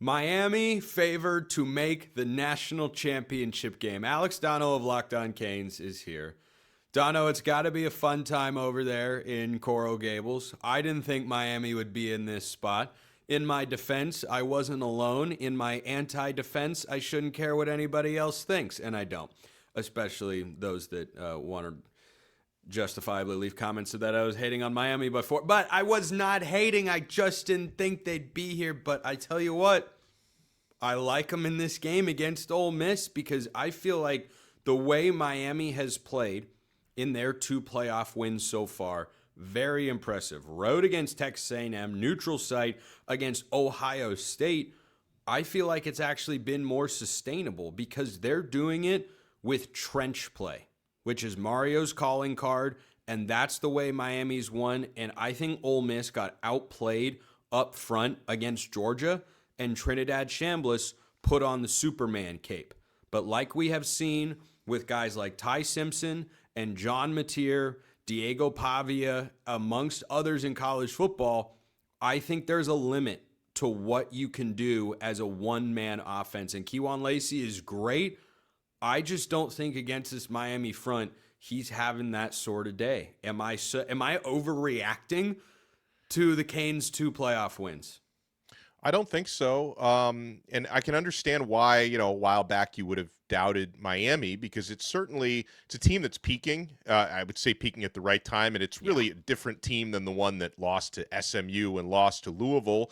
Miami favored to make the national championship game. Alex Donno of Locked On Canes is here. Donno, it's got to be a fun time over there in Coral Gables. I didn't think Miami would be in this spot. In my defense, I wasn't alone. In my anti-defense, I shouldn't care what anybody else thinks, and I don't, especially those that want to justifiably leave comments that I was hating on Miami before. But I was not hating. I just didn't think they'd be here. But I tell you what, I like them in this game against Ole Miss because I feel like the way Miami has played in their 2 playoff wins so far, very impressive. Road against Texas A&M, neutral site against Ohio State. I feel like it's actually been more sustainable because they're doing it with trench play, which is Mario's calling card, and that's the way Miami's won. And I think Ole Miss got outplayed up front against Georgia, and Trinidad Chambliss put on the Superman cape. But like we have seen with guys like Ty Simpson and John Mateer, Diego Pavia, amongst others in college football, I think there's a limit to what you can do as a one-man offense. And Kejuan Lacey is great. I just don't think against this Miami front, he's having that sort of day. Am I overreacting to the Canes' 2 playoff wins? I don't think so. And I can understand why, a while back you would have doubted Miami because it's a team that's peaking. I would say peaking at the right time. And it's really a different team than the one that lost to SMU and lost to Louisville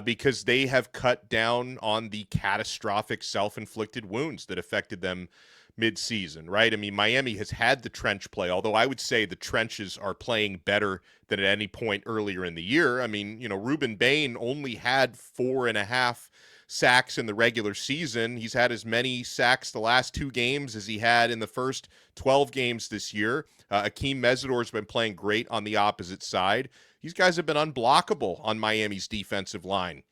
because they have cut down on the catastrophic self-inflicted wounds that affected them mid-season, right? I mean, Miami has had the trench play, although I would say the trenches are playing better than at any point earlier in the year. I mean, Ruben Bain only had 4.5 sacks in the regular season. He's had as many sacks the last 2 games as he had in the first 12 games this year. Akeem Mesidor's been playing great on the opposite side. These guys have been unblockable on Miami's defensive line.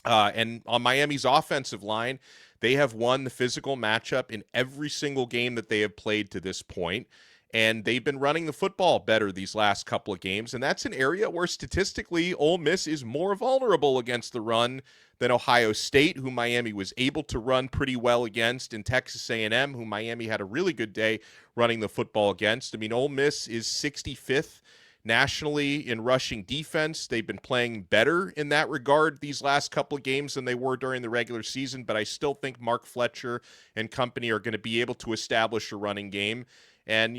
And on Miami's offensive line, they have won the physical matchup in every single game that they have played to this point, and they've been running the football better these last couple of games, and that's an area where statistically Ole Miss is more vulnerable against the run than Ohio State, who Miami was able to run pretty well against, and Texas A&M, who Miami had a really good day running the football against. I mean, Ole Miss is 65th nationally in rushing defense. They've been playing better in that regard these last couple of games than they were during the regular season, but I still think Mark Fletcher and company are going to be able to establish a running game. And,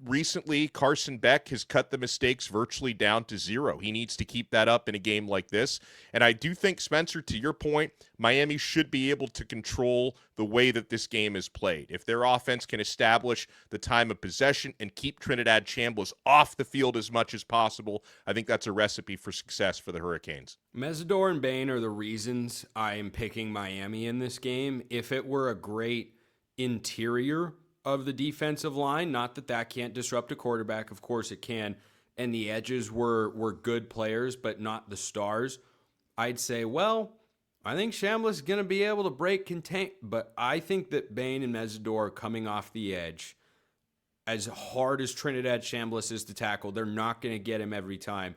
recently Carson Beck has cut the mistakes virtually down to 0. He needs to keep that up in a game like this. And I do think, Spencer, to your point, Miami should be able to control the way that this game is played. If their offense can establish the time of possession and keep Trinidad Chambliss off the field as much as possible, I think that's a recipe for success for the Hurricanes. Mesidor and Bain are the reasons I am picking Miami in this game. If it were a great interior of the defensive line, not that can't disrupt a quarterback, of course it can, and the edges were good players, but not the stars, I'd say, well, I think Chambliss is going to be able to break contain, but I think that Bain and Mesidor coming off the edge, as hard as Trinidad Chambliss is to tackle, they're not going to get him every time.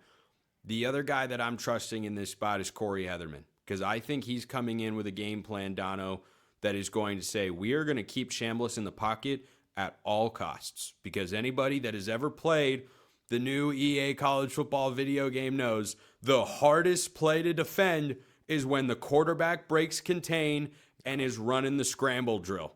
The other guy that I'm trusting in this spot is Corey Heatherman, because I think he's coming in with a game plan, Donno, that is going to say, we are going to keep Chambliss in the pocket at all costs. Because anybody that has ever played the new EA college football video game knows the hardest play to defend is when the quarterback breaks contain and is running the scramble drill.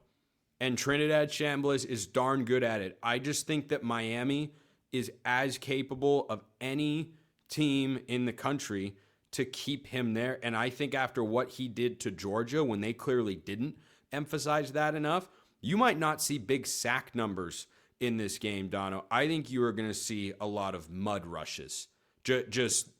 And Trinidad Chambliss is darn good at it. I just think that Miami is as capable of any team in the country to keep him there. And I think after what he did to Georgia, when they clearly didn't emphasize that enough, you might not see big sack numbers in this game, Donno. I think you are going to see a lot of mud rushes. Just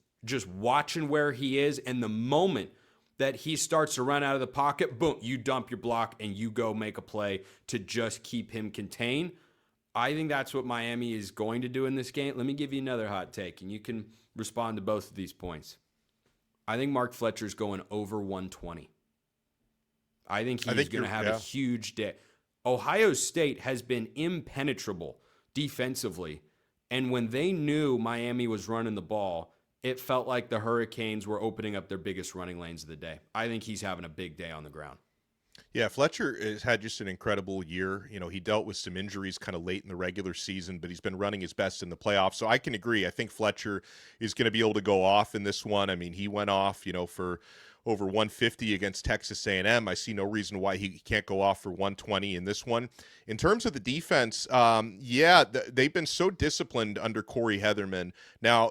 watching where he is, and the moment that he starts to run out of the pocket, boom, you dump your block and you go make a play to just keep him contained. I think that's what Miami is going to do in this game. Let me give you another hot take, and you can respond to both of these points. I think Mark Fletcher's going over 120. I think he's going to have a huge day. Ohio State has been impenetrable defensively, and when they knew Miami was running the ball, it felt like the Hurricanes were opening up their biggest running lanes of the day. I think he's having a big day on the ground. Yeah, Fletcher has had just an incredible year. He dealt with some injuries kind of late in the regular season, but he's been running his best in the playoffs. So I can agree. I think Fletcher is going to be able to go off in this one. I mean, he went off, for over 150 against Texas A&M. I see no reason why he can't go off for 120 in this one. In terms of the defense, they've been so disciplined under Corey Heatherman. Now,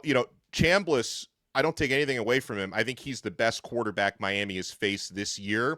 Chambliss, I don't take anything away from him. I think he's the best quarterback Miami has faced this year.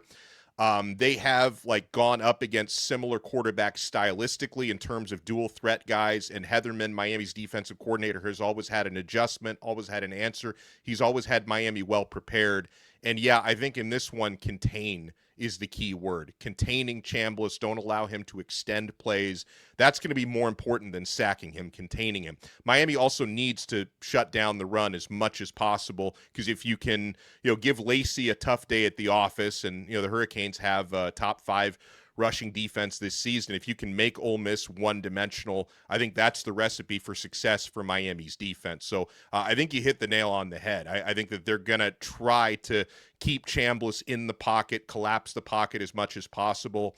They have gone up against similar quarterbacks stylistically in terms of dual threat guys, and Heatherman, Miami's defensive coordinator, has always had an adjustment, always had an answer. He's always had Miami well prepared. And yeah, I think in this one, contain is the key word. Containing Chambliss, don't allow him to extend plays. That's going to be more important than sacking him, containing him. Miami also needs to shut down the run as much as possible, because if you can, give Lacey a tough day at the office, and, the Hurricanes have top 5 rushing defense this season. If you can make Ole Miss one-dimensional, I think that's the recipe for success for Miami's defense. So I think you hit the nail on the head. I think that they're going to try to keep Chambliss in the pocket, collapse the pocket as much as possible.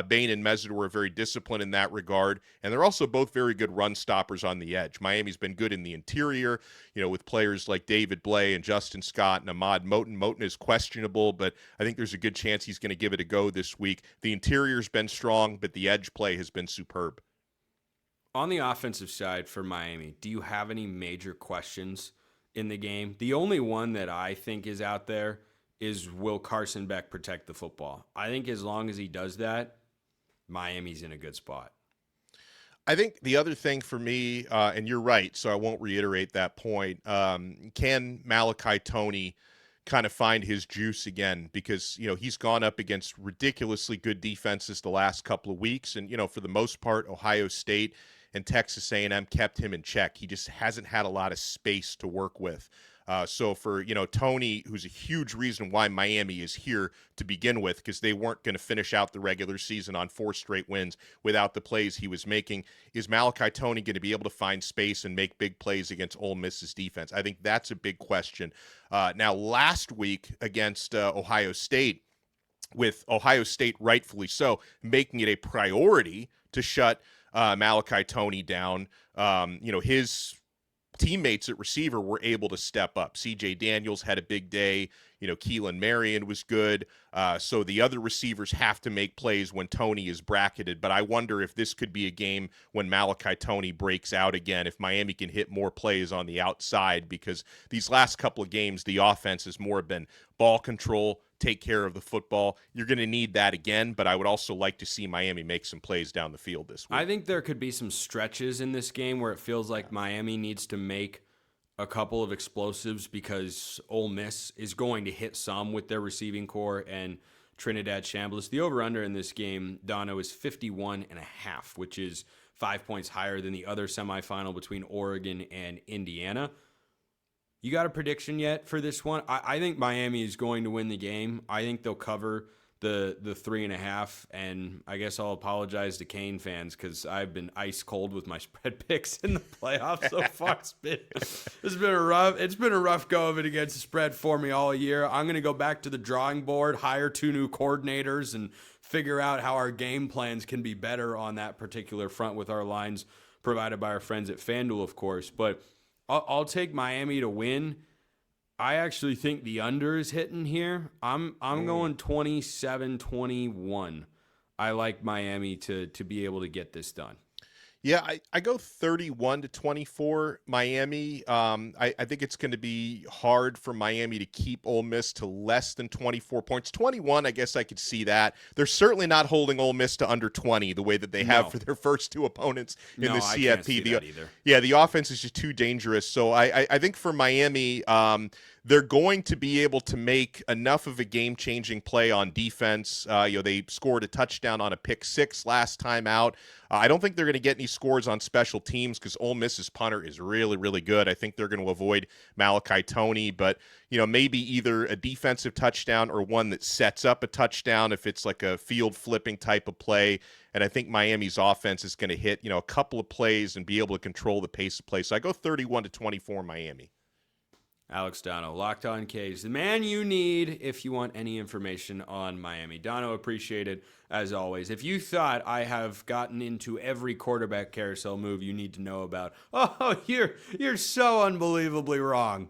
Bain and Mesidor are very disciplined in that regard, and they're also both very good run stoppers on the edge. Miami's been good in the interior, with players like David Blay and Justin Scott and Ahmad Moten. Moten is questionable, but I think there's a good chance he's going to give it a go this week. The interior's been strong, but the edge play has been superb. On the offensive side for Miami, do you have any major questions in the game? The only one that I think is out there is, will Carson Beck protect the football? I think as long as he does that, Miami's in a good spot. I think the other thing for me, and you're right, so I won't reiterate that point, can Malachi Toney kind of find his juice again? Because, he's gone up against ridiculously good defenses the last couple of weeks, and, for the most part, Ohio State and Texas A&M kept him in check. He just hasn't had a lot of space to work with. So for, Toney, who's a huge reason why Miami is here to begin with, because they weren't going to finish out the regular season on 4 straight wins without the plays he was making, is Malachi Toney going to be able to find space and make big plays against Ole Miss's defense? I think that's a big question. Now, last week against Ohio State, with Ohio State rightfully so making it a priority to shut Malachi Toney down, his teammates at receiver were able to step up. CJ Daniels had a big day. Keelan Marion was good. So the other receivers have to make plays when Toney is bracketed. But I wonder if this could be a game when Malachi Toney breaks out again, if Miami can hit more plays on the outside, because these last couple of games, the offense has more been ball control, take care of the football. You're going to need that again, but I would also like to see Miami make some plays down the field this week. I think there could be some stretches in this game where it feels like Miami needs to make a couple of explosives, because Ole Miss is going to hit some with their receiving core and Trinidad Chambliss. The over-under in this game, Donno, is 51.5, which is 5 points higher than the other semifinal between Oregon and Indiana. You got a prediction yet for this one? I think Miami is going to win the game. I think they'll cover the 3.5, and I guess I'll apologize to Kane fans because I've been ice cold with my spread picks in the playoffs so far. It's been a rough go of it against the spread for me all year. I'm going to go back to the drawing board, hire 2 new coordinators, and figure out how our game plans can be better on that particular front with our lines provided by our friends at FanDuel, of course. But I'll take Miami to win. I actually think the under is hitting here. I'm going 27-21. I like Miami to be able to get this done. Yeah, I go 31-24 Miami. I think it's going to be hard for Miami to keep Ole Miss to less than 24 points. 21, I guess I could see that. They're certainly not holding Ole Miss to under 20 the way that they have for their first 2 opponents in the CFP. I can't see that either. Yeah, the offense is just too dangerous. So I think for Miami, they're going to be able to make enough of a game-changing play on defense. They scored a touchdown on a pick 6 last time out. I don't think they're going to get any scores on special teams because Ole Miss's punter is really, really good. I think they're going to avoid Malachi Toney, but maybe either a defensive touchdown or one that sets up a touchdown if it's like a field flipping type of play. And I think Miami's offense is going to hit a couple of plays and be able to control the pace of play. So I go 31-24 Miami. Alex Donno, Locked On Caves, the man you need if you want any information on Miami. Donno, appreciate it as always. If you thought I have gotten into every quarterback carousel move you need to know about, oh, you're so unbelievably wrong.